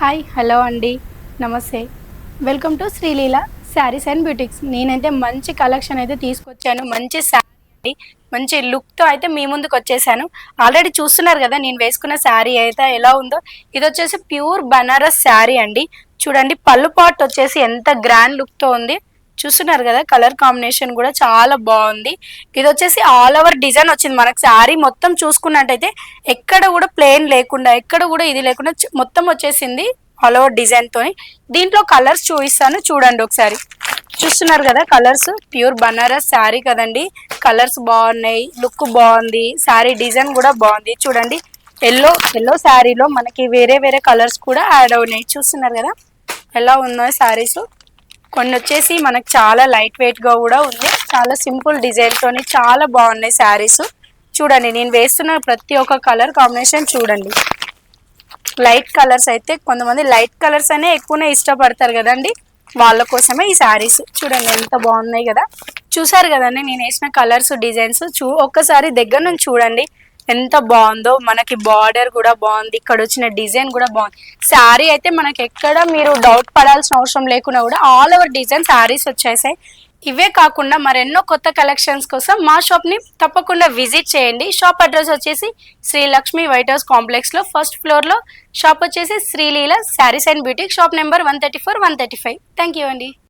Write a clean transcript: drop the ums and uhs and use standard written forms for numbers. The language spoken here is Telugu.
హాయ్ హలో అండి. నమస్తే. Welcome to Sreeleela sarees and boutiques. నేనైతే మంచి కలెక్షన్ అయితే తీసుకొచ్చాను. మంచి శారీ అండి. మంచి లుక్‌తో అయితే మీ ముందుకొచ్చేసాను. ఆల్రెడీ చూస్తున్నారు గదా! నేను వేసుకున్న శారీ అయితే ఎలా ఉందో. ఇదొచ్చేసి ప్యూర్ బనారస్ శారీ అండి. చూడండి పళ్ళు పార్ట్ వచ్చేసి ఎంత గ్రాండ్ లుక్‌తో ఉంది. చూస్తున్నారు గదా! కలర్ కాంబినేషన్ గూడా చాలా బావుంది. ఇదొచ్చేసి ఆల్ ఓవర్ డిజైన్ వచ్చింది. మనకు శారీ మొత్తం చూసుకున్నట్టయితే ఎక్కడ గూడా ప్లెయిన్ లేకుండా, ఎక్కడ గూడా ఇది లేకుండా మొత్తం వచ్చేసింది ఆల్ ఓవర్ డిజైన్‌తోని. దీంట్లో కలర్స్ చూయిస్తాను చూడండి ఒకసారి. చూస్తున్నారు గదా! కలర్స్ ప్యూర్ బనారస్ శారీ కదండీ! కలర్స్ బావున్నాయి. లుక్ బావుంది. శారీ డిజైన్ గూడా బావుంది. చూడండి యెల్లో శారీలో మనకి వేరే వేరే కలర్స్ కూడా యాడ్ అవునాయి. చూస్తున్నారు గదా! ఎలా ఉన్నాయో శారీసు. కొన్నొచ్చేసి మనకు చాలా లైట్ వెయిట్‌గా గూడా ఉంది. చాలా సింపుల్ డిజైన్‌తోని చాలా బావున్నాయి శారీసు. చూడండి నేను వేస్తున్న ప్రతి ఒక్క కలర్ కాంబినేషన్ చూడండి. లైట్ కలర్స్ అయితే కొంతమంది లైట్ కలర్స్ అనే ఎక్కువనే ఇష్టపడతారు కదండి, వాళ్ళ కోసమే ఈ శారీస్. చూడండి ఎంత బాగున్నాయి కదా. చూసారు కదండి నేను వేసిన కలర్స్ డిజైన్స్. ఒక్కసారి దగ్గర నుంచి చూడండి ఎంత బాగుందో. మనకి బార్డర్ కూడా బాగుంది, ఇక్కడ వచ్చిన డిజైన్ కూడా బాగుంది. శారీ అయితే మనకి ఎక్కడ మీరు డౌట్ పడాల్సిన అవసరం లేకుండా కూడా ఆల్ ఓవర్ డిజైన్ శారీస్ వచ్చేసాయి. ఇవే కాకుండా మరెన్నో కొత్త కలెక్షన్స్ కోసం మా షాప్ని తప్పకుండా విజిట్ చేయండి. షాప్ అడ్రస్ వచ్చేసి శ్రీ లక్ష్మి వైట్ హౌస్ కాంప్లెక్స్లో ఫస్ట్ ఫ్లోర్లో. షాప్ వచ్చేసి Sreeleela sarees and boutique. Shop number 134, 135. Thank you అండి.